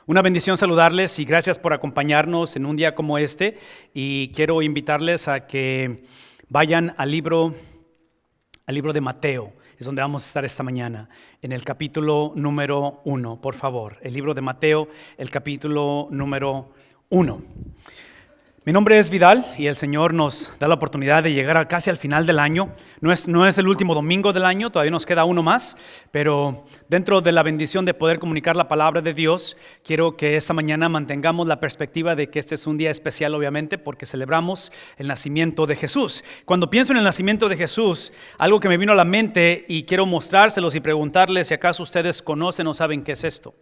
Una bendición saludarles y gracias por acompañarnos en un día como este. Y quiero invitarles a que vayan al libro de Mateo. Es donde vamos a estar esta mañana, en el capítulo número 1, por favor. El libro de Mateo, el capítulo número 1. Mi nombre es Vidal y el Señor nos da la oportunidad de llegar casi al final del año. No es el último domingo del año, todavía nos queda uno más, pero dentro de la bendición de poder comunicar la palabra de Dios, quiero que esta mañana mantengamos la perspectiva de que este es un día especial, obviamente, porque celebramos el nacimiento de Jesús. Cuando pienso en el nacimiento de Jesús, algo que me vino a la mente y quiero mostrárselos y preguntarles si acaso ustedes conocen o saben qué es esto.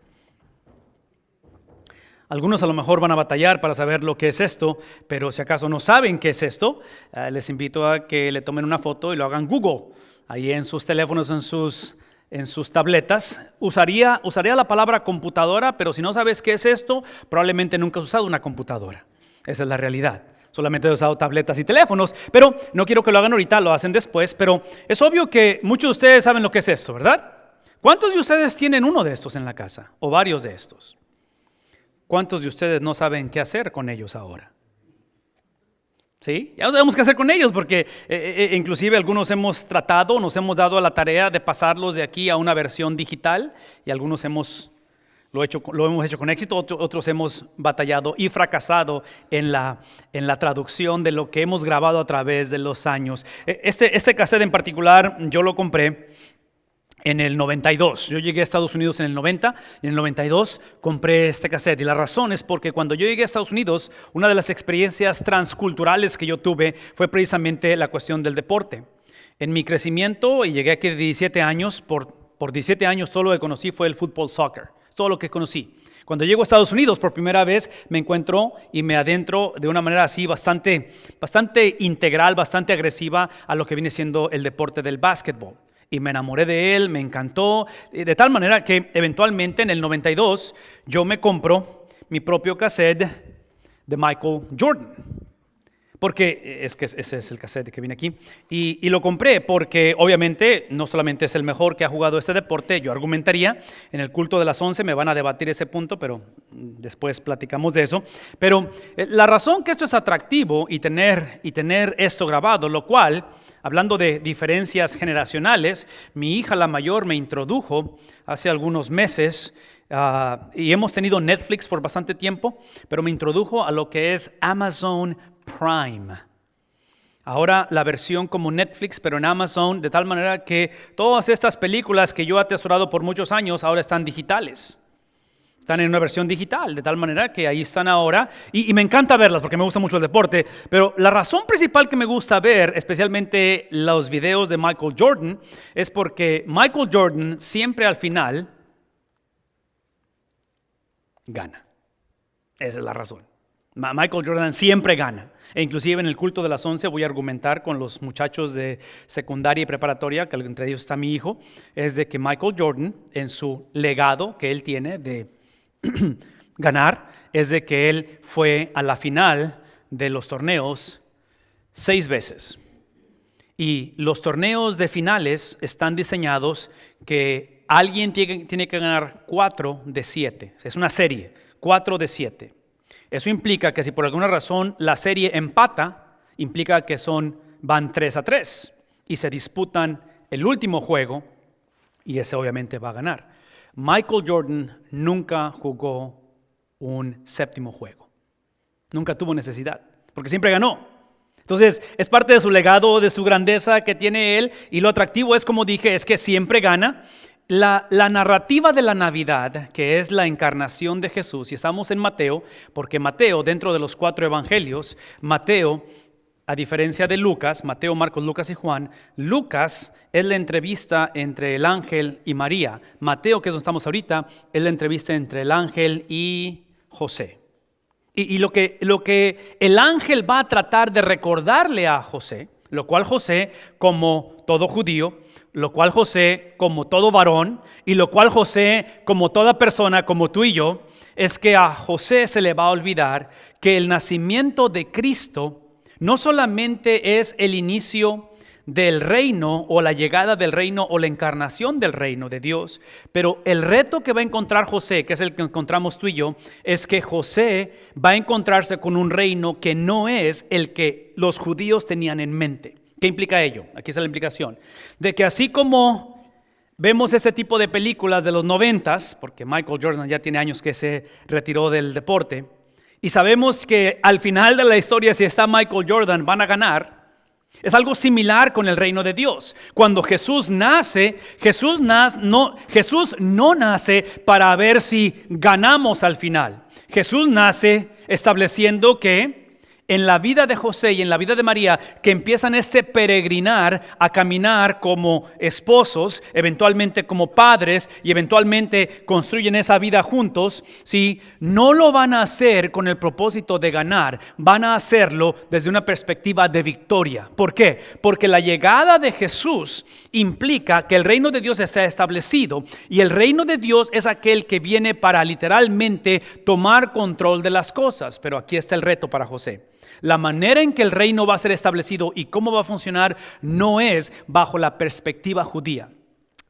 Algunos a lo mejor van a batallar para saber lo que es esto, pero si acaso no saben qué es esto, les invito a que le tomen una foto y lo hagan Google. Ahí en sus teléfonos, en sus tabletas. Usaría la palabra computadora, pero si no sabes qué es esto, probablemente nunca has usado una computadora. Esa es la realidad. Solamente he usado tabletas y teléfonos, pero no quiero que lo hagan ahorita, lo hacen después. Pero es obvio que muchos de ustedes saben lo que es esto, ¿verdad? ¿Cuántos de ustedes tienen uno de estos en la casa o varios de estos? ¿Cuántos de ustedes no saben qué hacer con ellos ahora? ¿Sí? Ya no sabemos qué hacer con ellos porque inclusive algunos nos hemos dado a la tarea de pasarlos de aquí a una versión digital y algunos lo hemos hecho con éxito, otros hemos batallado y fracasado en la traducción de lo que hemos grabado a través de los años. Este cassette en particular yo lo compré en el 92, yo llegué a Estados Unidos en el 90, y en el 92 compré este cassette. Y la razón es porque cuando yo llegué a Estados Unidos, una de las experiencias transculturales que yo tuve fue precisamente la cuestión del deporte. En mi crecimiento, y llegué aquí de 17 años, por 17 años todo lo que conocí fue el fútbol, soccer, todo lo que conocí. Cuando llego a Estados Unidos por primera vez me encuentro y me adentro de una manera así bastante integral, bastante agresiva a lo que viene siendo el deporte del básquetbol. Y me enamoré de él, me encantó, de tal manera que eventualmente en el 92 yo me compro mi propio cassette de Michael Jordan. Porque es que ese es el cassette que viene aquí. Y lo compré porque obviamente no solamente es el mejor que ha jugado este deporte, yo argumentaría, en el culto de las 11 me van a debatir ese punto, pero después platicamos de eso. Pero la razón que esto es atractivo y tener esto grabado, lo cual, hablando de diferencias generacionales, mi hija la mayor me introdujo hace algunos meses, y hemos tenido Netflix por bastante tiempo, pero me introdujo a lo que es Amazon Prime. Ahora la versión como Netflix, pero en Amazon, de tal manera que todas estas películas que yo he atesorado por muchos años ahora están digitales. Están en una versión digital, de tal manera que ahí están ahora. Y me encanta verlas porque me gusta mucho el deporte. Pero la razón principal que me gusta ver, especialmente los videos de Michael Jordan, es porque Michael Jordan siempre al final gana. Esa es la razón. Michael Jordan siempre gana. E inclusive en el culto de las 11 voy a argumentar con los muchachos de secundaria y preparatoria, que entre ellos está mi hijo, es de que Michael Jordan, en su legado que él tiene de ganar, es de que él fue a la final de los torneos 6 veces. Y los torneos de finales están diseñados que alguien tiene que ganar 4 de 7. Es una serie, 4 de 7. Eso implica que si por alguna razón la serie empata, implica que van 3-3 y se disputan el último juego y ese obviamente va a ganar. Michael Jordan nunca jugó un séptimo juego. Nunca tuvo necesidad, porque siempre ganó. Entonces, es parte de su legado, de su grandeza que tiene él. Y lo atractivo es, como dije, es que siempre gana. La narrativa de la Navidad, que es la encarnación de Jesús, y estamos en Mateo, porque Mateo, dentro de los 4 evangelios, Mateo, a diferencia de Lucas, Mateo, Marcos, Lucas y Juan, Lucas es la entrevista entre el ángel y María. Mateo, que es donde estamos ahorita, es la entrevista entre el ángel y José. Y lo que el ángel va a tratar de recordarle a José, lo cual José, como todo judío, lo cual José, como todo varón, y lo cual José, como toda persona, como tú y yo, es que a José se le va a olvidar que el nacimiento de Cristo no solamente es el inicio del reino o la llegada del reino o la encarnación del reino de Dios. Pero el reto que va a encontrar José, que es el que encontramos tú y yo, es que José va a encontrarse con un reino que no es el que los judíos tenían en mente. ¿Qué implica ello? Aquí está la implicación. De que así como vemos ese tipo de películas de los 90s, porque Michael Jordan ya tiene años que se retiró del deporte, y sabemos que al final de la historia, si está Michael Jordan, van a ganar. Es algo similar con el reino de Dios. Cuando Jesús nace, Jesús no nace para ver si ganamos al final. Jesús nace estableciendo que en la vida de José y en la vida de María, que empiezan peregrinar a caminar como esposos, eventualmente como padres y eventualmente construyen esa vida juntos, ¿sí? No lo van a hacer con el propósito de ganar, van a hacerlo desde una perspectiva de victoria. ¿Por qué? Porque la llegada de Jesús implica que el reino de Dios está establecido y el reino de Dios es aquel que viene para literalmente tomar control de las cosas. Pero aquí está el reto para José. La manera en que el reino va a ser establecido y cómo va a funcionar no es bajo la perspectiva judía.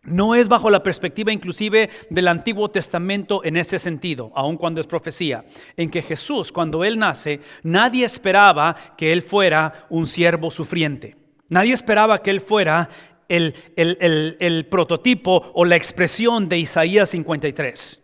No es bajo la perspectiva inclusive del Antiguo Testamento en este sentido, aun cuando es profecía. En que Jesús, cuando Él nace, nadie esperaba que Él fuera un siervo sufriente. Nadie esperaba que Él fuera el prototipo o la expresión de Isaías 53.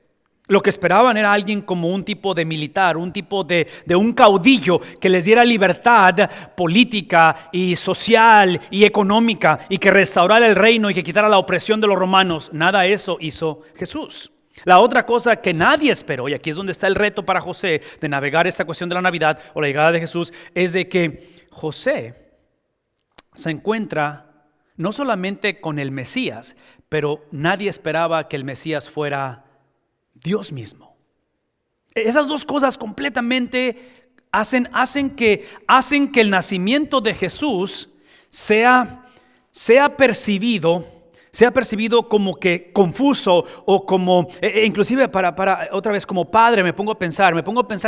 Lo que esperaban era alguien como un tipo de militar, un tipo de un caudillo que les diera libertad política y social y económica y que restaurara el reino y que quitara la opresión de los romanos. Nada de eso hizo Jesús. La otra cosa que nadie esperó, y aquí es donde está el reto para José de navegar esta cuestión de la Navidad o la llegada de Jesús, es de que José se encuentra no solamente con el Mesías, pero nadie esperaba que el Mesías fuera Dios mismo. Esas dos cosas completamente hacen que el nacimiento de Jesús sea percibido como que confuso o como, inclusive para otra vez como padre me pongo a pensar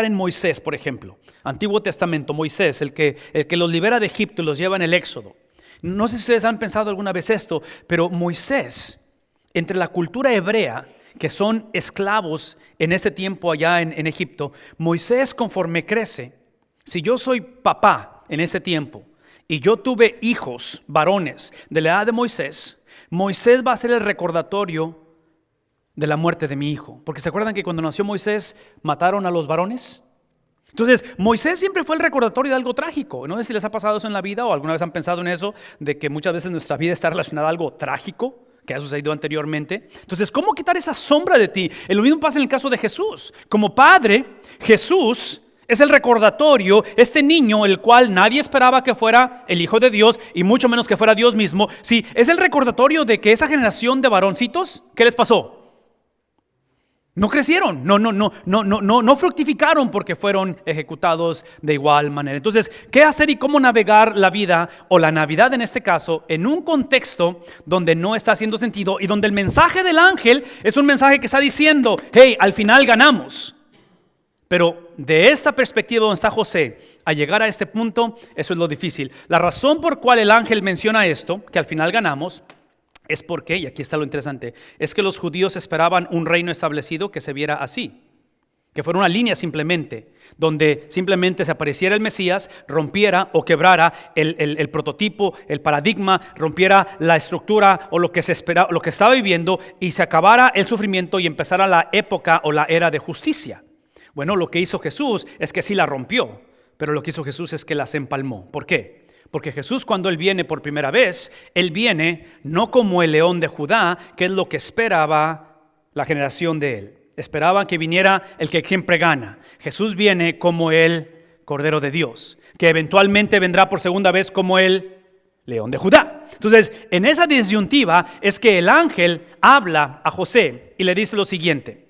en Moisés, por ejemplo. Antiguo Testamento, Moisés, el que los libera de Egipto y los lleva en el Éxodo. No sé si ustedes han pensado alguna vez esto, pero Moisés, entre la cultura hebrea, que son esclavos en ese tiempo allá en Egipto, Moisés conforme crece, si yo soy papá en ese tiempo y yo tuve hijos varones de la edad de Moisés, Moisés va a ser el recordatorio de la muerte de mi hijo. Porque ¿se acuerdan que cuando nació Moisés mataron a los varones? Entonces, Moisés siempre fue el recordatorio de algo trágico. No sé si les ha pasado eso en la vida o alguna vez han pensado en eso, de que muchas veces nuestra vida está relacionada a algo trágico que ha sucedido anteriormente. Entonces, ¿cómo quitar esa sombra de ti? Lo mismo pasa en el caso de Jesús. Como padre, Jesús es el recordatorio, este niño, el cual nadie esperaba que fuera el Hijo de Dios y mucho menos que fuera Dios mismo. Sí, es el recordatorio de que esa generación de varoncitos, ¿qué les pasó? No crecieron, no fructificaron porque fueron ejecutados de igual manera. Entonces, ¿qué hacer y cómo navegar la vida o la Navidad en este caso en un contexto donde no está haciendo sentido y donde el mensaje del ángel es un mensaje que está diciendo, hey, al final ganamos? Pero de esta perspectiva donde está José, a llegar a este punto, eso es lo difícil. La razón por cual el ángel menciona esto, que al final ganamos, es porque, y aquí está lo interesante, es que los judíos esperaban un reino establecido que se viera así, que fuera una línea simplemente, donde simplemente se apareciera el Mesías, rompiera o quebrara el prototipo, el paradigma, rompiera la estructura o lo que se esperaba, lo que estaba viviendo, y se acabara el sufrimiento y empezara la época o la era de justicia. Bueno, lo que hizo Jesús es que sí la rompió, pero lo que hizo Jesús es que las empalmó. ¿Por qué? Porque Jesús, cuando Él viene por primera vez, Él viene no como el león de Judá, que es lo que esperaba la generación de Él. Esperaban que viniera el que siempre gana. Jesús viene como el Cordero de Dios, que eventualmente vendrá por segunda vez como el león de Judá. Entonces, en esa disyuntiva es que el ángel habla a José y le dice lo siguiente.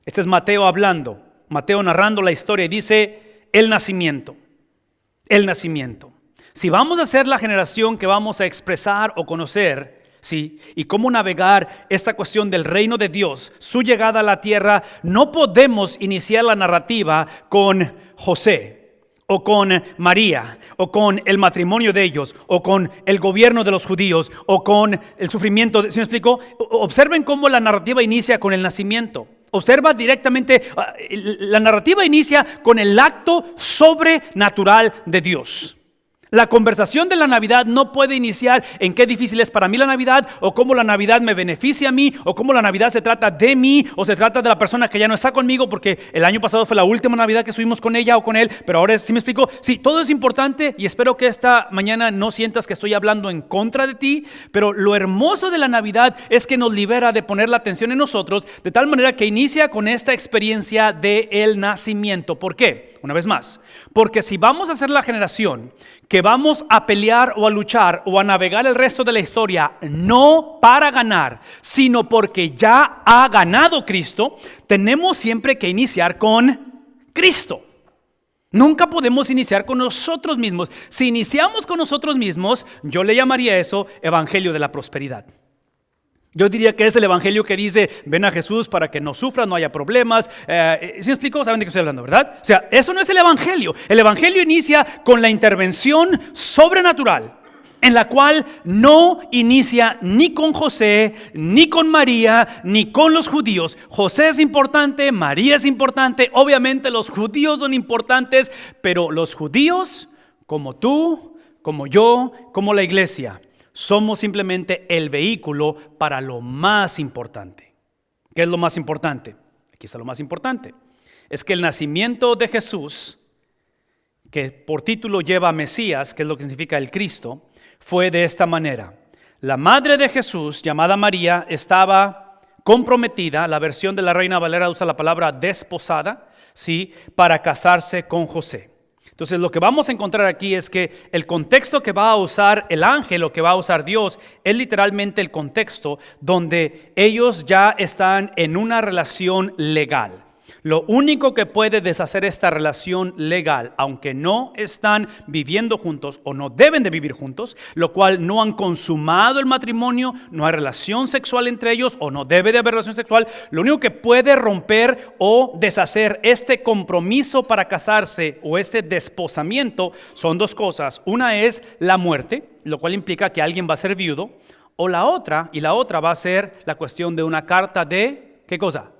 Este es Mateo hablando, Mateo narrando la historia y dice, el nacimiento. Si vamos a ser la generación que vamos a expresar o conocer, ¿sí?, y cómo navegar esta cuestión del reino de Dios, su llegada a la tierra, no podemos iniciar la narrativa con José o con María, o con el matrimonio de ellos, o con el gobierno de los judíos, o con el sufrimiento. ¿Sí me explico? Observen cómo la narrativa inicia con el nacimiento. Observa directamente, la narrativa inicia con el acto sobrenatural de Dios. La conversación de la Navidad no puede iniciar en qué difícil es para mí la Navidad, o cómo la Navidad me beneficia a mí, o cómo la Navidad se trata de mí, o se trata de la persona que ya no está conmigo, porque el año pasado fue la última Navidad que estuvimos con ella o con él, pero ahora ¿sí me explico? Sí, todo es importante y espero que esta mañana no sientas que estoy hablando en contra de ti, pero lo hermoso de la Navidad es que nos libera de poner la atención en nosotros, de tal manera que inicia con esta experiencia del nacimiento. ¿Por qué? Una vez más, porque si vamos a ser la generación que vamos a pelear o a luchar o a navegar el resto de la historia, no para ganar, sino porque ya ha ganado Cristo, tenemos siempre que iniciar con Cristo. Nunca podemos iniciar con nosotros mismos. Si iniciamos con nosotros mismos, yo le llamaría eso evangelio de la prosperidad. Yo diría que es el evangelio que dice, ven a Jesús para que no sufras, no haya problemas. ¿Sí me explico? ¿Saben de qué estoy hablando, verdad? O sea, eso no es el evangelio. El evangelio inicia con la intervención sobrenatural, en la cual no inicia ni con José, ni con María, ni con los judíos. José es importante, María es importante, obviamente los judíos son importantes, pero los judíos, como tú, como yo, como la iglesia, somos simplemente el vehículo para lo más importante. ¿Qué es lo más importante? Aquí está lo más importante. Es que el nacimiento de Jesús, que por título lleva Mesías, que es lo que significa el Cristo, fue de esta manera. La madre de Jesús, llamada María, estaba comprometida, la versión de la Reina Valera usa la palabra desposada, ¿sí?, para casarse con José. Entonces lo que vamos a encontrar aquí es que el contexto que va a usar el ángel o que va a usar Dios es literalmente el contexto donde ellos ya están en una relación legal. Lo único que puede deshacer esta relación legal, aunque no están viviendo juntos o no deben de vivir juntos, lo cual no han consumado el matrimonio, no hay relación sexual entre ellos o no debe de haber relación sexual, lo único que puede romper o deshacer este compromiso para casarse o este desposamiento son dos cosas. Una es la muerte, lo cual implica que alguien va a ser viudo, o la otra va a ser la cuestión de una carta de, ¿qué cosa?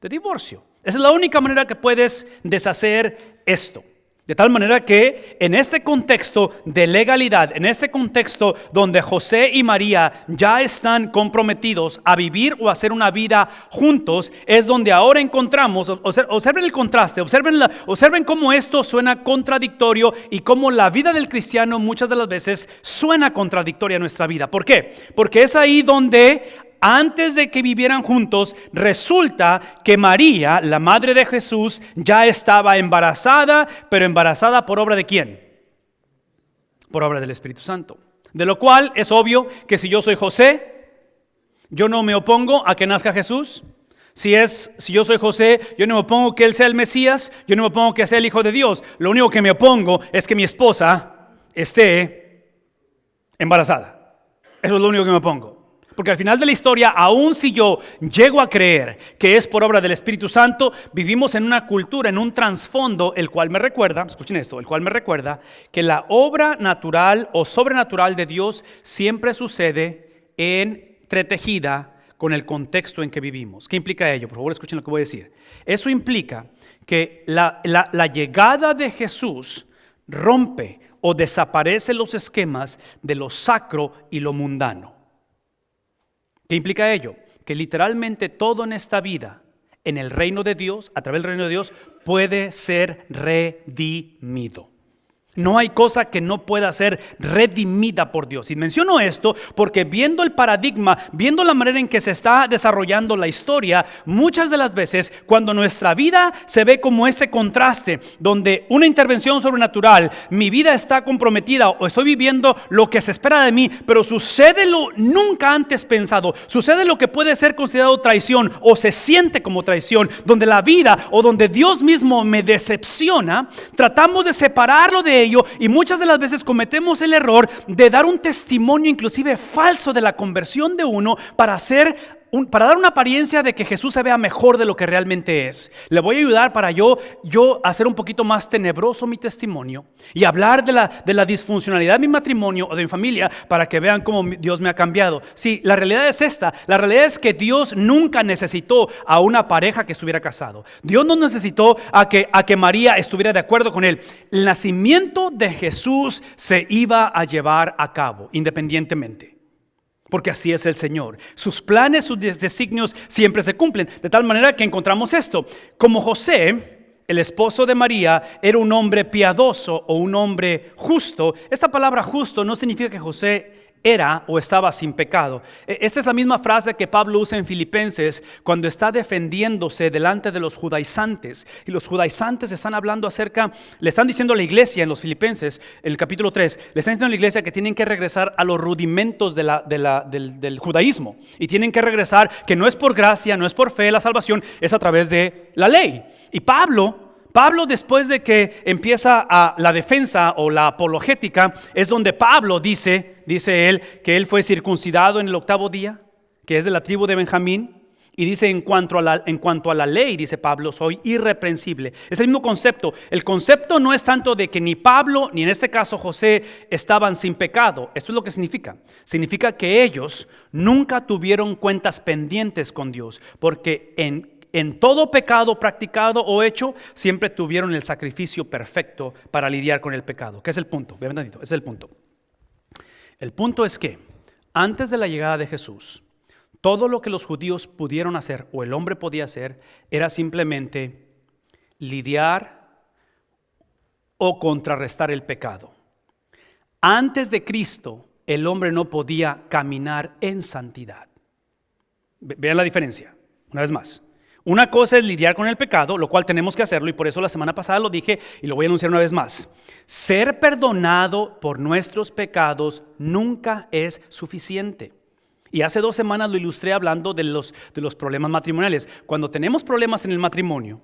De divorcio. Esa es la única manera que puedes deshacer esto. De tal manera que en este contexto de legalidad, en este contexto donde José y María ya están comprometidos a vivir o a hacer una vida juntos, es donde ahora encontramos, observen el contraste, observen cómo esto suena contradictorio y cómo la vida del cristiano muchas de las veces suena contradictoria a nuestra vida. ¿Por qué? Porque es ahí donde antes de que vivieran juntos, resulta que María, la madre de Jesús, ya estaba embarazada, pero embarazada por obra de ¿quién? Por obra del Espíritu Santo. De lo cual es obvio que si yo soy José, yo no me opongo a que nazca Jesús. Si yo soy José, yo no me opongo que Él sea el Mesías, yo no me opongo que sea el Hijo de Dios. Lo único que me opongo es que mi esposa esté embarazada. Eso es lo único que me opongo. Porque al final de la historia, aun si yo llego a creer que es por obra del Espíritu Santo, vivimos en una cultura, en un trasfondo, el cual me recuerda, escuchen esto, el cual me recuerda que la obra natural o sobrenatural de Dios siempre sucede entretejida con el contexto en que vivimos. ¿Qué implica ello? Por favor, escuchen lo que voy a decir. Eso implica que la llegada de Jesús rompe o desaparece los esquemas de lo sacro y lo mundano. ¿Qué implica ello? Que literalmente todo en esta vida, en el reino de Dios, a través del reino de Dios, puede ser redimido. No hay cosa que no pueda ser redimida por Dios. Y menciono esto porque viendo el paradigma, viendo la manera en que se está desarrollando la historia, muchas de las veces cuando nuestra vida se ve como ese contraste, donde una intervención sobrenatural, mi vida está comprometida o estoy viviendo lo que se espera de mí, pero sucede lo nunca antes pensado, sucede lo que puede ser considerado traición o se siente como traición, donde la vida o donde Dios mismo me decepciona, tratamos de separarlo de ello y muchas de las veces cometemos el error de dar un testimonio inclusive falso de la conversión de uno para hacer para dar una apariencia de que Jesús se vea mejor de lo que realmente es. Le voy a ayudar para yo hacer un poquito más tenebroso mi testimonio y hablar de la disfuncionalidad de mi matrimonio o de mi familia para que vean cómo Dios me ha cambiado. Sí, la realidad es esta. La realidad es que Dios nunca necesitó a una pareja que estuviera casado. Dios no necesitó a que María estuviera de acuerdo con él. El nacimiento de Jesús se iba a llevar a cabo independientemente. Porque así es el Señor. Sus planes, sus designios siempre se cumplen. De tal manera que encontramos esto. Como José, el esposo de María, era un hombre piadoso o un hombre justo. Esta palabra justo no significa que José era o estaba sin pecado. Esta es la misma frase que Pablo usa en Filipenses cuando está defendiéndose delante de los judaizantes. Y los judaizantes están hablando le están diciendo a la iglesia en los Filipenses, en el capítulo 3, le están diciendo a la iglesia que tienen que regresar a los rudimentos del judaísmo. Y tienen que regresar que no es por gracia, no es por fe, la salvación es a través de la ley. Y Pablo, después de que empieza la defensa o la apologética, es donde Pablo dice él que él fue circuncidado en el 8º día, que es de la tribu de Benjamín, y dice en cuanto a la ley, dice Pablo, soy irreprensible. Es el mismo concepto. El concepto no es tanto de que ni Pablo, ni en este caso José, estaban sin pecado. Esto es lo que significa. Significa que ellos nunca tuvieron cuentas pendientes con Dios, porque en todo pecado practicado o hecho, siempre tuvieron el sacrificio perfecto para lidiar con el pecado. ¿Qué es el punto? Vean tantito, ese es el punto. El punto es que antes de la llegada de Jesús, todo lo que los judíos pudieron hacer o el hombre podía hacer era simplemente lidiar o contrarrestar el pecado. Antes de Cristo, el hombre no podía caminar en santidad. Vean la diferencia, una vez más. Una cosa es lidiar con el pecado, lo cual tenemos que hacerlo, y por eso la semana pasada lo dije y lo voy a anunciar una vez más. Ser perdonado por nuestros pecados nunca es suficiente. Y hace 2 semanas lo ilustré hablando de los problemas matrimoniales. Cuando tenemos problemas en el matrimonio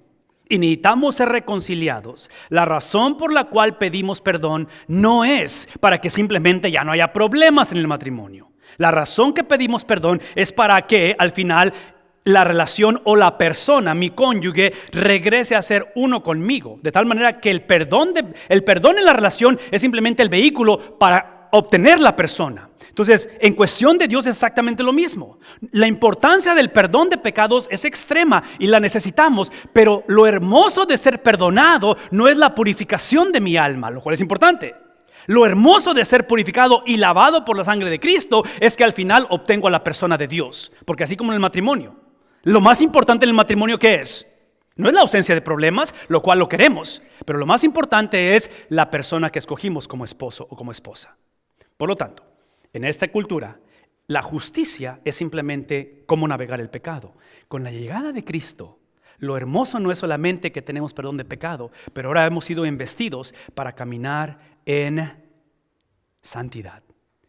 y necesitamos ser reconciliados, la razón por la cual pedimos perdón no es para que simplemente ya no haya problemas en el matrimonio. La razón que pedimos perdón es para que al final la relación o la persona, mi cónyuge, regrese a ser uno conmigo. De tal manera que el perdón en la relación es simplemente el vehículo para obtener la persona. Entonces, en cuestión de Dios es exactamente lo mismo. La importancia del perdón de pecados es extrema y la necesitamos, pero lo hermoso de ser perdonado no es la purificación de mi alma, lo cual es importante. Lo hermoso de ser purificado y lavado por la sangre de Cristo es que al final obtengo a la persona de Dios. Porque así como en el matrimonio, lo más importante en el matrimonio, ¿qué es? No es la ausencia de problemas, lo cual lo queremos, pero lo más importante es la persona que escogimos como esposo o como esposa. Por lo tanto, en esta cultura, la justicia es simplemente cómo navegar el pecado. Con la llegada de Cristo, lo hermoso no es solamente que tenemos perdón de pecado, pero ahora hemos sido investidos para caminar en santidad.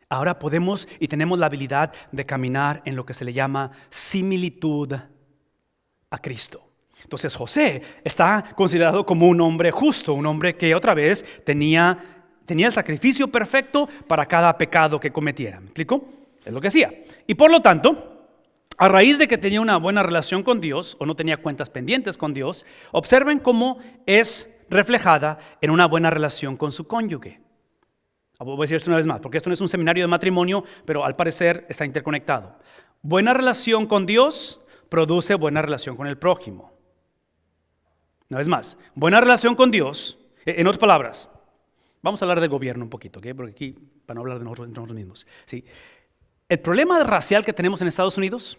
Ahora podemos y tenemos la habilidad de caminar en lo que se le llama similitud a Cristo. Entonces José está considerado como un hombre justo, un hombre que otra vez tenía el sacrificio perfecto para cada pecado que cometiera. ¿Me explico? Es lo que hacía. Y por lo tanto, a raíz de que tenía una buena relación con Dios o no tenía cuentas pendientes con Dios, observen cómo es reflejada en una buena relación con su cónyuge. Voy a decir esto una vez más, porque esto no es un seminario de matrimonio, pero al parecer está interconectado. Buena relación con Dios produce buena relación con el prójimo. Una vez más, buena relación con Dios, en otras palabras, vamos a hablar del gobierno un poquito, ¿okay? Porque aquí, para no hablar de nosotros mismos. ¿Sí? El problema racial que tenemos en Estados Unidos,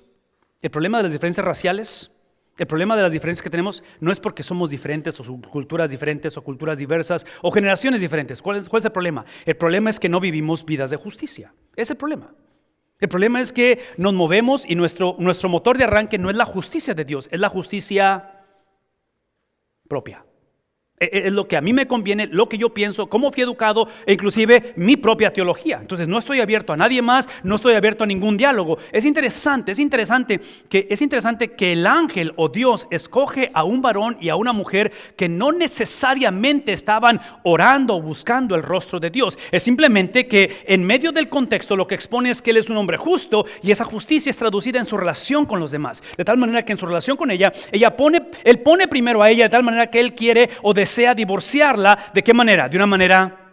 el problema de las diferencias raciales, el problema de las diferencias que tenemos no es porque somos diferentes o culturas diferentes o culturas diversas o generaciones diferentes. ¿Cuál es el problema? El problema es que no vivimos vidas de justicia. Ese es el problema. El problema es que nos movemos y nuestro motor de arranque no es la justicia de Dios, es la justicia propia. Es lo que a mí me conviene, lo que yo pienso, cómo fui educado e inclusive mi propia teología. Entonces no estoy abierto a nadie más, no estoy abierto a ningún diálogo. Es interesante que el ángel o Dios escoge a un varón y a una mujer que no necesariamente estaban orando o buscando el rostro de Dios. Es simplemente que en medio del contexto lo que expone es que él es un hombre justo y esa justicia es traducida en su relación con los demás. De tal manera que en su relación con ella, él pone primero a ella de tal manera que él quiere o desea divorciarla. ¿De qué manera? De una manera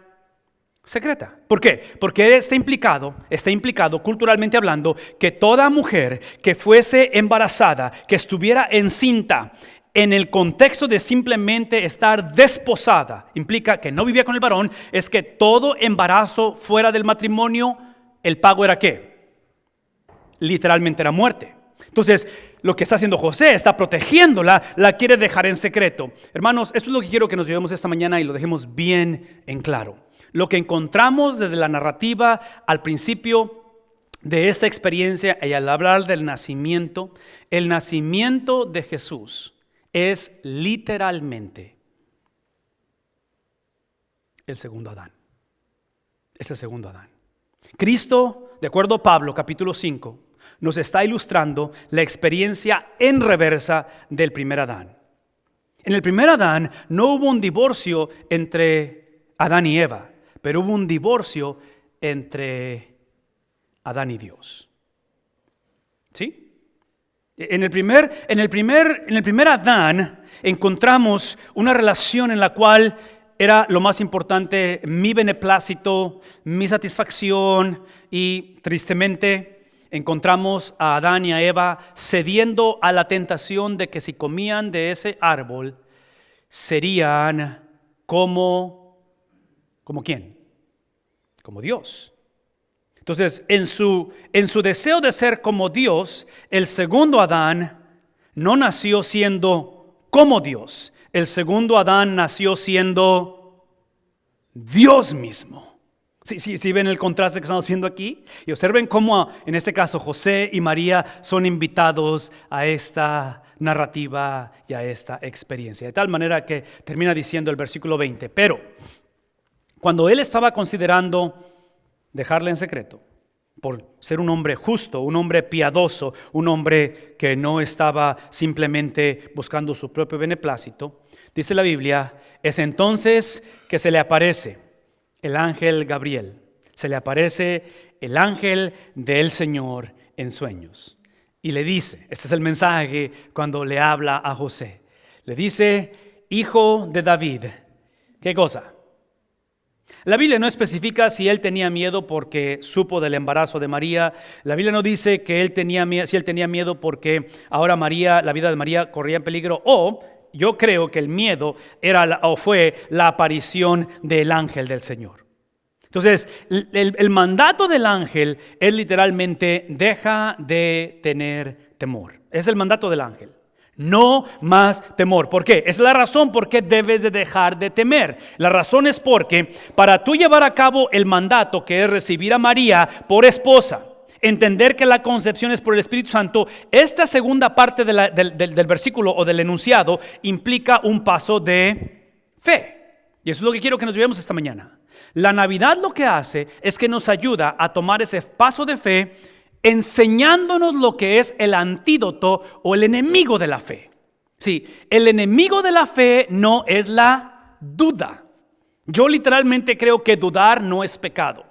secreta. ¿Por qué? Porque está implicado culturalmente hablando que toda mujer que fuese embarazada, que estuviera encinta, en el contexto de simplemente estar desposada, implica que no vivía con el varón, es que todo embarazo fuera del matrimonio, el pago era ¿qué? Literalmente era muerte. Entonces, lo que está haciendo José, está protegiéndola, la quiere dejar en secreto. Hermanos, esto es lo que quiero que nos llevemos esta mañana y lo dejemos bien en claro. Lo que encontramos desde la narrativa al principio de esta experiencia y al hablar del nacimiento, el nacimiento de Jesús es literalmente el segundo Adán. Es el segundo Adán. Cristo, de acuerdo a Pablo, capítulo 5, nos está ilustrando la experiencia en reversa del primer Adán. En el primer Adán no hubo un divorcio entre Adán y Eva, pero hubo un divorcio entre Adán y Dios. ¿Sí? En el primer Adán encontramos una relación en la cual era lo más importante mi beneplácito, mi satisfacción, y tristemente encontramos a Adán y a Eva cediendo a la tentación de que si comían de ese árbol serían ¿como quién? Como Dios. Entonces, en su deseo de ser como Dios, el segundo Adán no nació siendo como Dios. El segundo Adán nació siendo Dios mismo. Sí, ven el contraste que estamos viendo aquí. Y observen cómo, en este caso, José y María son invitados a esta narrativa y a esta experiencia. De tal manera que termina diciendo el versículo 20. Pero, cuando él estaba considerando dejarla en secreto, por ser un hombre justo, un hombre piadoso, un hombre que no estaba simplemente buscando su propio beneplácito, dice la Biblia, es entonces que se le aparece el ángel Gabriel, se le aparece el ángel del Señor en sueños. Y le dice, este es el mensaje cuando le habla a José, le dice, hijo de David, ¿qué cosa? La Biblia no especifica si él tenía miedo porque supo del embarazo de María. La Biblia no dice que si él tenía miedo porque ahora la vida de María corría en peligro, o yo creo que el miedo fue la aparición del ángel del Señor. Entonces, el mandato del ángel es literalmente deja de tener temor. Es el mandato del ángel. No más temor. ¿Por qué? Es la razón por qué debes de dejar de temer. La razón es porque para tú llevar a cabo el mandato que es recibir a María por esposa, entender que la concepción es por el Espíritu Santo, esta segunda parte del versículo o del enunciado implica un paso de fe. Y eso es lo que quiero que nos llevemos esta mañana. La Navidad lo que hace es que nos ayuda a tomar ese paso de fe, enseñándonos lo que es el antídoto o el enemigo de la fe. Sí, el enemigo de la fe no es la duda. Yo literalmente creo que dudar no es pecado.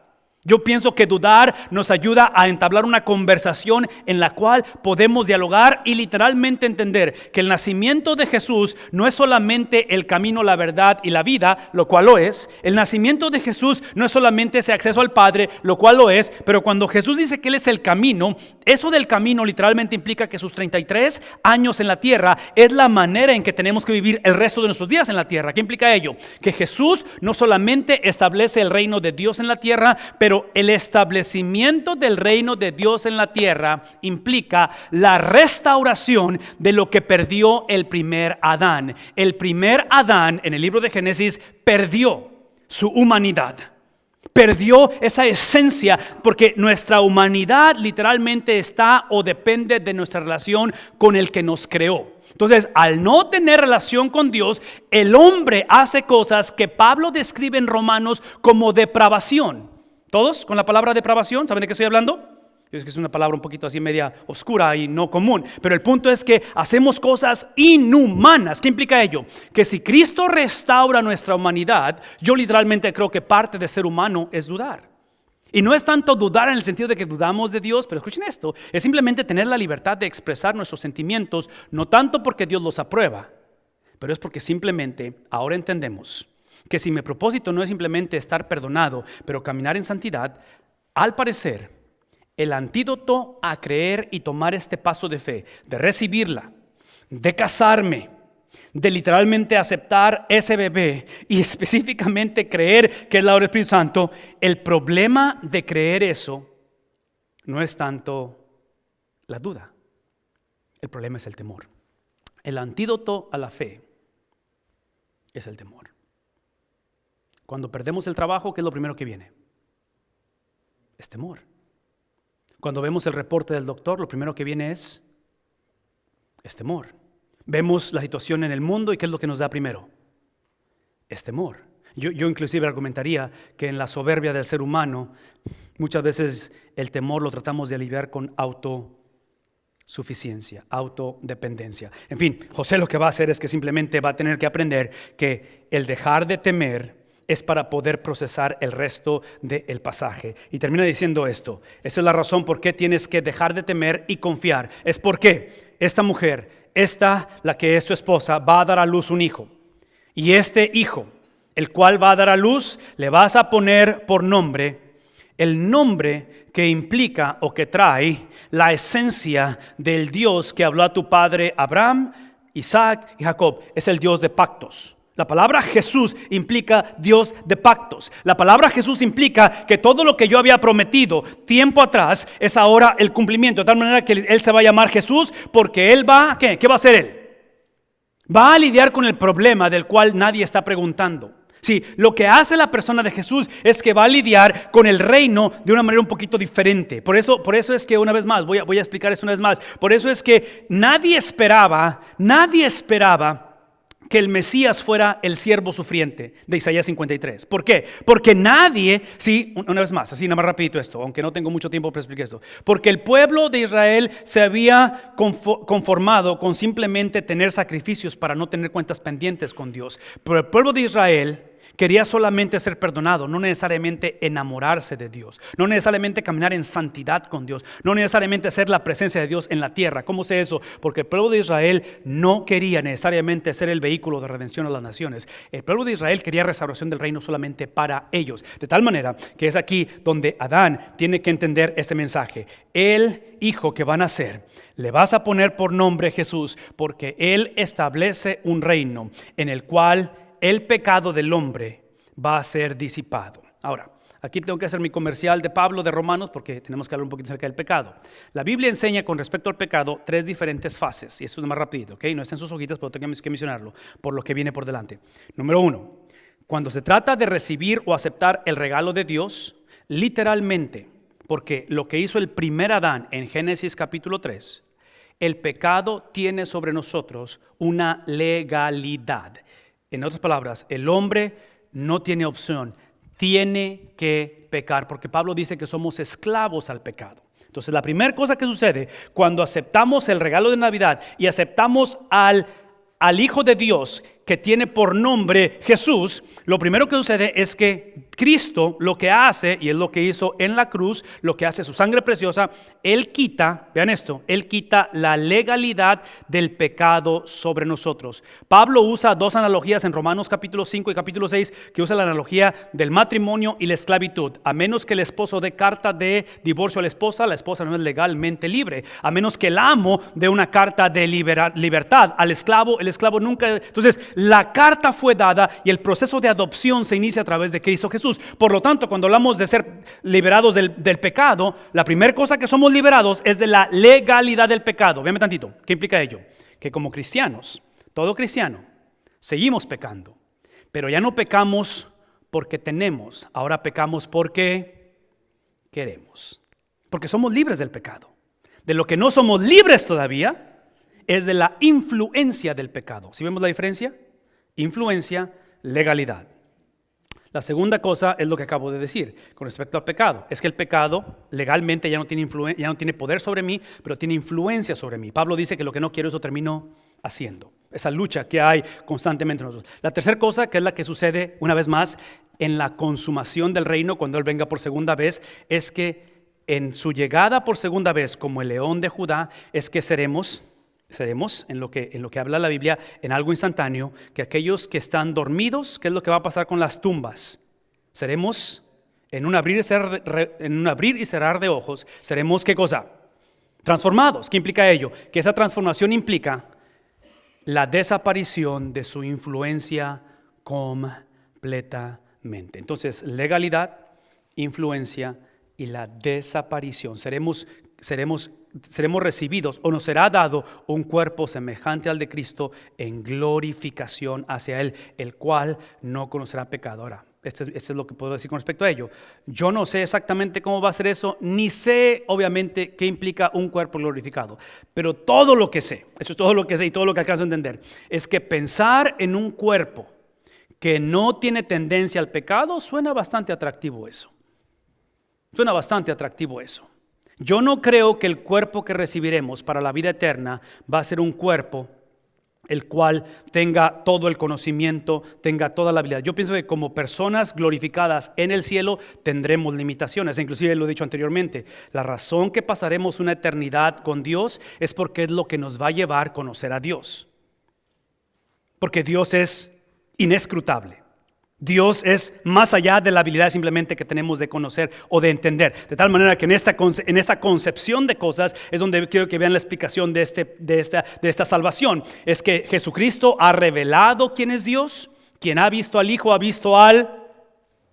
Yo pienso que dudar nos ayuda a entablar una conversación en la cual podemos dialogar y literalmente entender que el nacimiento de Jesús no es solamente el camino, la verdad y la vida, lo cual lo es. El nacimiento de Jesús no es solamente ese acceso al Padre, lo cual lo es. Pero cuando Jesús dice que Él es el camino, eso del camino literalmente implica que sus 33 años en la tierra es la manera en que tenemos que vivir el resto de nuestros días en la tierra. ¿Qué implica ello? Que Jesús no solamente establece el reino de Dios en la tierra, pero el establecimiento del reino de Dios en la tierra implica la restauración de lo que perdió el primer Adán. El primer Adán en el libro de Génesis perdió su humanidad. Perdió esa esencia porque nuestra humanidad literalmente está o depende de nuestra relación con el que nos creó. Entonces, al no tener relación con Dios, el hombre hace cosas que Pablo describe en Romanos como depravación. ¿Todos con la palabra depravación? ¿Saben de qué estoy hablando? Es que es una palabra un poquito así media oscura y no común. Pero el punto es que hacemos cosas inhumanas. ¿Qué implica ello? Que si Cristo restaura nuestra humanidad, yo literalmente creo que parte de ser humano es dudar. Y no es tanto dudar en el sentido de que dudamos de Dios, pero escuchen esto, es simplemente tener la libertad de expresar nuestros sentimientos, no tanto porque Dios los aprueba, pero es porque simplemente ahora entendemos que si mi propósito no es simplemente estar perdonado, pero caminar en santidad, al parecer, el antídoto a creer y tomar este paso de fe, de recibirla, de casarme, de literalmente aceptar ese bebé y específicamente creer que es la obra del Espíritu Santo, el problema de creer eso no es tanto la duda, el problema es el temor. El antídoto a la fe es el temor. Cuando perdemos el trabajo, ¿qué es lo primero que viene? Es temor. Cuando vemos el reporte del doctor, lo primero que viene es temor. Vemos la situación en el mundo y ¿qué es lo que nos da primero? Es temor. Yo inclusive argumentaría que en la soberbia del ser humano, muchas veces el temor lo tratamos de aliviar con autosuficiencia, autodependencia. En fin, José lo que va a hacer es que simplemente va a tener que aprender que el dejar de temer es para poder procesar el resto del pasaje. Y termina diciendo esto: esa es la razón por qué tienes que dejar de temer y confiar. Es porque esta mujer, la que es tu esposa, va a dar a luz un hijo. Y este hijo, el cual va a dar a luz, le vas a poner por nombre el nombre que implica o que trae la esencia del Dios que habló a tu padre Abraham, Isaac y Jacob. Es el Dios de pactos. La palabra Jesús implica Dios de pactos. La palabra Jesús implica que todo lo que yo había prometido tiempo atrás es ahora el cumplimiento. De tal manera que Él se va a llamar Jesús porque Él va, ¿qué va a hacer Él? Va a lidiar con el problema del cual nadie está preguntando. Sí, lo que hace la persona de Jesús es que va a lidiar con el reino de una manera un poquito diferente. Por eso es que una vez más, voy a explicar eso una vez más. Por eso es que nadie esperaba que el Mesías fuera el siervo sufriente de Isaías 53. ¿Por qué? Porque nadie, sí, una vez más, así nada más rapidito esto, aunque no tengo mucho tiempo para explicar esto. Porque el pueblo de Israel se había conformado con simplemente tener sacrificios para no tener cuentas pendientes con Dios. Pero el pueblo de Israel quería solamente ser perdonado, no necesariamente enamorarse de Dios, no necesariamente caminar en santidad con Dios, no necesariamente ser la presencia de Dios en la tierra. ¿Cómo sé eso? Porque el pueblo de Israel no quería necesariamente ser el vehículo de redención a las naciones. El pueblo de Israel quería restauración del reino solamente para ellos. De tal manera que es aquí donde Adán tiene que entender este mensaje. El hijo que van a nacer, le vas a poner por nombre Jesús, porque Él establece un reino en el cual el pecado del hombre va a ser disipado. Ahora, aquí tengo que hacer mi comercial de Pablo de Romanos porque tenemos que hablar un poquito acerca del pecado. La Biblia enseña con respecto al pecado 3 diferentes fases, y esto es más rápido, ¿ok? No está en sus hojitas, pero tenemos que mencionarlo por lo que viene por delante. Número 1, cuando se trata de recibir o aceptar el regalo de Dios, literalmente, porque lo que hizo el primer Adán en Génesis capítulo 3, el pecado tiene sobre nosotros una legalidad. En otras palabras, el hombre no tiene opción, tiene que pecar, porque Pablo dice que somos esclavos al pecado. Entonces, la primera cosa que sucede cuando aceptamos el regalo de Navidad y aceptamos al Hijo de Dios que tiene por nombre Jesús, lo primero que sucede es que Cristo lo que hace, y es lo que hizo en la cruz, lo que hace su sangre preciosa, Él quita, vean esto, Él quita la legalidad del pecado sobre nosotros. Pablo usa 2 analogías en Romanos capítulo 5 y capítulo 6, que usa la analogía del matrimonio y la esclavitud. A menos que el esposo dé carta de divorcio a la esposa no es legalmente libre. A menos que el amo dé una carta de libertad al esclavo, el esclavo nunca. Entonces, la carta fue dada y el proceso de adopción se inicia a través de Cristo Jesús. Por lo tanto, cuando hablamos de ser liberados del pecado, la primera cosa que somos liberados es de la legalidad del pecado. Véanme tantito, ¿qué implica ello? Que como cristianos, todo cristiano, seguimos pecando, pero ya no pecamos porque tenemos, ahora pecamos porque queremos, porque somos libres del pecado. De lo que no somos libres todavía es de la influencia del pecado. ¿Sí vemos la diferencia? Influencia, legalidad. La segunda cosa es lo que acabo de decir con respecto al pecado. Es que el pecado legalmente ya no tiene poder sobre mí, pero tiene influencia sobre mí. Pablo dice que lo que no quiero, eso termino haciendo. Esa lucha que hay constantemente en nosotros. La tercera cosa, que es la que sucede una vez más en la consumación del reino, cuando Él venga por segunda vez, es que en su llegada por segunda vez como el león de Judá, es que seremos en lo que habla la Biblia, en algo instantáneo, que aquellos que están dormidos, ¿qué es lo que va a pasar con las tumbas? Seremos, en un abrir y cerrar de ojos, seremos, ¿qué cosa? Transformados. ¿Qué implica ello? Que esa transformación implica la desaparición de su influencia completamente. Entonces, legalidad, influencia y la desaparición. Seremos recibidos, o nos será dado un cuerpo semejante al de Cristo en glorificación hacia Él, el cual no conocerá pecado. Ahora, esto es lo que puedo decir con respecto a ello. Yo no sé exactamente cómo va a ser eso, ni sé obviamente qué implica un cuerpo glorificado, pero todo lo que sé, eso es todo lo que sé y todo lo que alcanzo a entender, es que pensar en un cuerpo que no tiene tendencia al pecado, suena bastante atractivo eso. Suena bastante atractivo eso. Yo no creo que el cuerpo que recibiremos para la vida eterna va a ser un cuerpo el cual tenga todo el conocimiento, tenga toda la habilidad. Yo pienso que como personas glorificadas en el cielo tendremos limitaciones. Inclusive lo he dicho anteriormente, la razón que pasaremos una eternidad con Dios es porque es lo que nos va a llevar a conocer a Dios. Porque Dios es inescrutable. Dios es más allá de la habilidad simplemente que tenemos de conocer o de entender. De tal manera que en esta concepción de cosas es donde quiero que vean la explicación de esta salvación. Es que Jesucristo ha revelado quién es Dios. Quien ha visto al Hijo ha visto al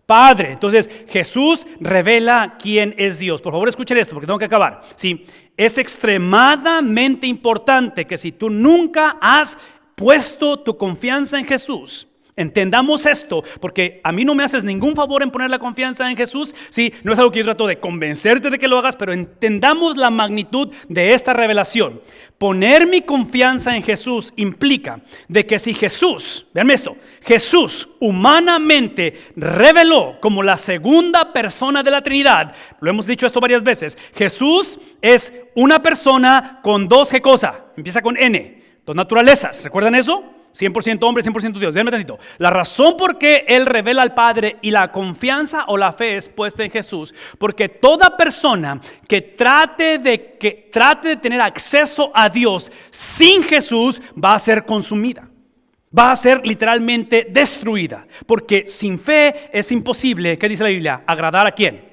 Padre. Entonces Jesús revela quién es Dios. Por favor, escuchen esto porque tengo que acabar. Sí, es extremadamente importante que si tú nunca has puesto tu confianza en Jesús, entendamos esto, porque a mí no me haces ningún favor en poner la confianza en Jesús. Sí, no es algo que yo trato de convencerte de que lo hagas, pero entendamos la magnitud de esta revelación. Poner mi confianza en Jesús implica de que si Jesús, vean esto, Jesús humanamente reveló como la segunda persona de la Trinidad, lo hemos dicho esto varias veces, Jesús es una persona con dos, ¿qué cosa? Empieza con N, dos naturalezas, ¿recuerdan eso? 100% hombre, 100% Dios. Déjame tantito. La razón por qué Él revela al Padre y la confianza o la fe es puesta en Jesús, porque toda persona que trate de tener acceso a Dios sin Jesús va a ser consumida. Va a ser literalmente destruida, porque sin fe es imposible, ¿qué dice la Biblia? ¿Agradar a quién?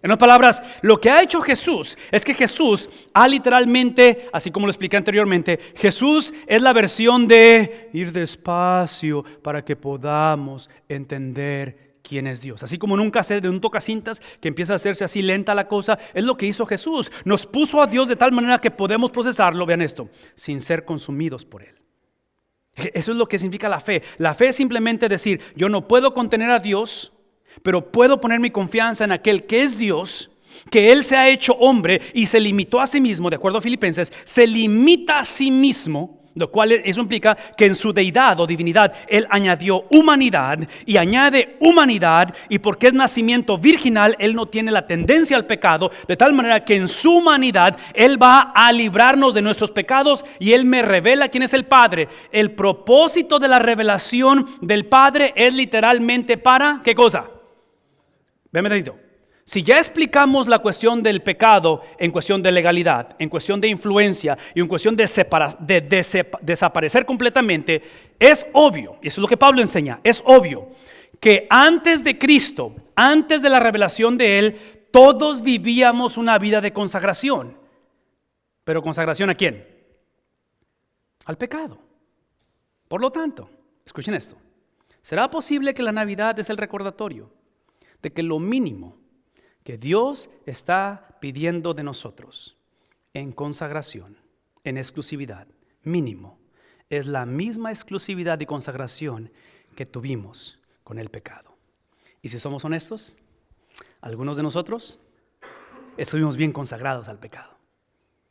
En otras palabras, lo que ha hecho Jesús es que Jesús ha literalmente, así como lo expliqué anteriormente, Jesús es la versión de ir despacio para que podamos entender quién es Dios. Así como en un cassette, en un tocacintas que empieza a hacerse así lenta la cosa, es lo que hizo Jesús. Nos puso a Dios de tal manera que podemos procesarlo, vean esto, sin ser consumidos por Él. Eso es lo que significa la fe. La fe es simplemente decir, yo no puedo contener a Dios, pero puedo poner mi confianza en aquel que es Dios, que Él se ha hecho hombre y se limitó a sí mismo, de acuerdo a Filipenses, se limita a sí mismo, lo cual eso implica que en su deidad o divinidad Él añadió humanidad y añade humanidad, y porque es nacimiento virginal Él no tiene la tendencia al pecado, de tal manera que en su humanidad Él va a librarnos de nuestros pecados y Él me revela quién es el Padre. El propósito de la revelación del Padre es literalmente para, ¿qué cosa? Véame tantito. Si ya explicamos la cuestión del pecado en cuestión de legalidad, en cuestión de influencia y en cuestión de desaparecer completamente, es obvio, y eso es lo que Pablo enseña, es obvio que antes de Cristo, antes de la revelación de Él, todos vivíamos una vida de consagración. ¿Pero consagración a quién? Al pecado. Por lo tanto, escuchen esto, ¿será posible que la Navidad es el recordatorio de que lo mínimo que Dios está pidiendo de nosotros en consagración, en exclusividad, mínimo, es la misma exclusividad y consagración que tuvimos con el pecado? Y si somos honestos, algunos de nosotros estuvimos bien consagrados al pecado,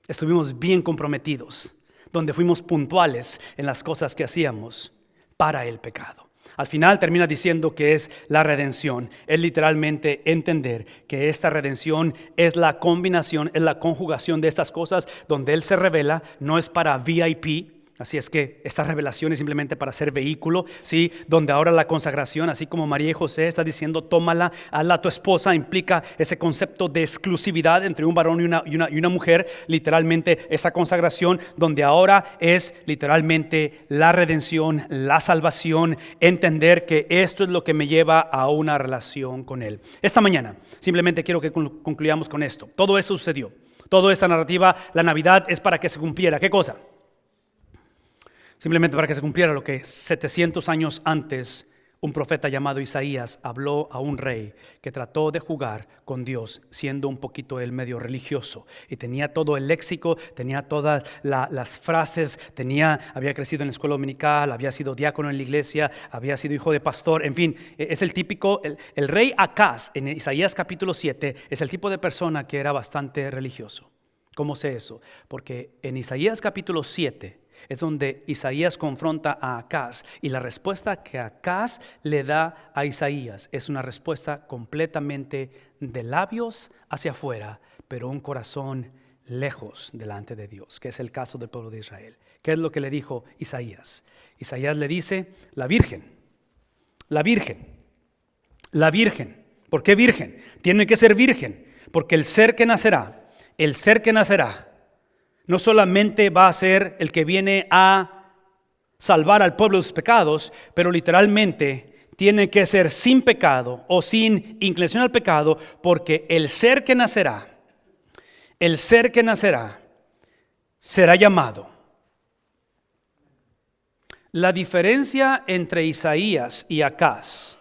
estuvimos bien comprometidos, donde fuimos puntuales en las cosas que hacíamos para el pecado. Al final termina diciendo que es la redención. Es literalmente entender que esta redención es la combinación, es la conjugación de estas cosas donde Él se revela, no es para VIP. Así es que esta revelación es simplemente para ser vehículo, ¿sí? Donde ahora la consagración, así como María y José está diciendo, tómala, hazla tu esposa, implica ese concepto de exclusividad entre un varón y una mujer, literalmente esa consagración, donde ahora es literalmente la redención, la salvación, entender que esto es lo que me lleva a una relación con Él. Esta mañana simplemente quiero que concluyamos con esto. Todo eso sucedió, toda esta narrativa, la Navidad es para que se cumpliera. ¿Qué cosa? Simplemente para que se cumpliera lo que 700 años antes un profeta llamado Isaías habló a un rey que trató de jugar con Dios, siendo un poquito él medio religioso. Y tenía todo el léxico, tenía todas las frases, había crecido en la escuela dominical, había sido diácono en la iglesia, había sido hijo de pastor. En fin, es el típico, el rey Acaz en Isaías capítulo 7 es el tipo de persona que era bastante religioso. ¿Cómo sé eso? Porque en Isaías capítulo 7 es donde Isaías confronta a Acaz y la respuesta que Acaz le da a Isaías es una respuesta completamente de labios hacia afuera, pero un corazón lejos delante de Dios, que es el caso del pueblo de Israel. ¿Qué es lo que le dijo Isaías? Isaías le dice, la virgen. ¿Por qué virgen? Tiene que ser virgen, porque el ser que nacerá, no solamente va a ser el que viene a salvar al pueblo de sus pecados, pero literalmente tiene que ser sin pecado o sin inclinación al pecado, porque el ser que nacerá será llamado. La diferencia entre Isaías y Acaz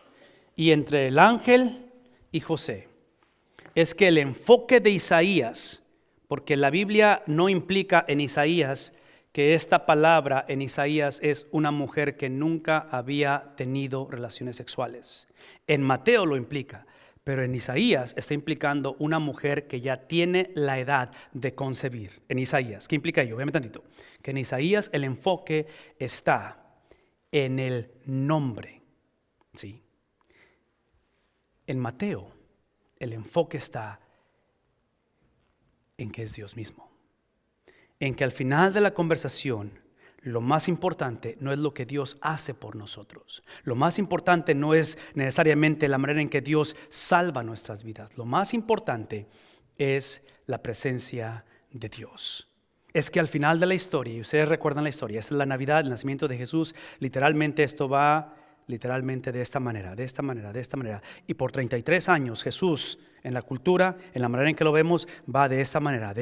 y entre el ángel y José es que el enfoque de Isaías, porque la Biblia no implica en Isaías que esta palabra en Isaías es una mujer que nunca había tenido relaciones sexuales. En Mateo lo implica, pero en Isaías está implicando una mujer que ya tiene la edad de concebir. En Isaías, ¿qué implica ello? Véame tantito. Que en Isaías el enfoque está en el nombre, ¿sí? En Mateo el enfoque está en que es Dios mismo. En que al final de la conversación, lo más importante no es lo que Dios hace por nosotros. Lo más importante no es necesariamente la manera en que Dios salva nuestras vidas. Lo más importante es la presencia de Dios. Es que al final de la historia, y ustedes recuerdan la historia, esta es la Navidad, el nacimiento de Jesús, literalmente esto va de esta manera. Y por 33 años Jesús en la cultura, en la manera en que lo vemos, va de esta manera,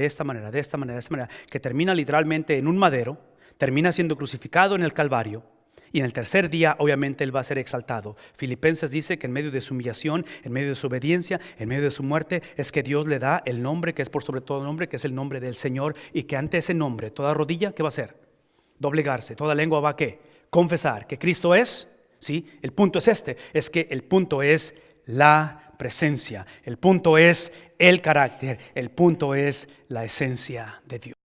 que termina literalmente en un madero, termina siendo crucificado en el Calvario, y en el tercer día obviamente Él va a ser exaltado. Filipenses dice que en medio de su humillación, en medio de su obediencia, en medio de su muerte, es que Dios le da el nombre que es por sobre todo nombre, que es el nombre del Señor, y que ante ese nombre toda rodilla, ¿qué va a hacer? Doblegarse, toda lengua va a ¿qué? Confesar que Cristo es. ¿Sí? El punto es el punto es la presencia, el punto es el carácter, el punto es la esencia de Dios.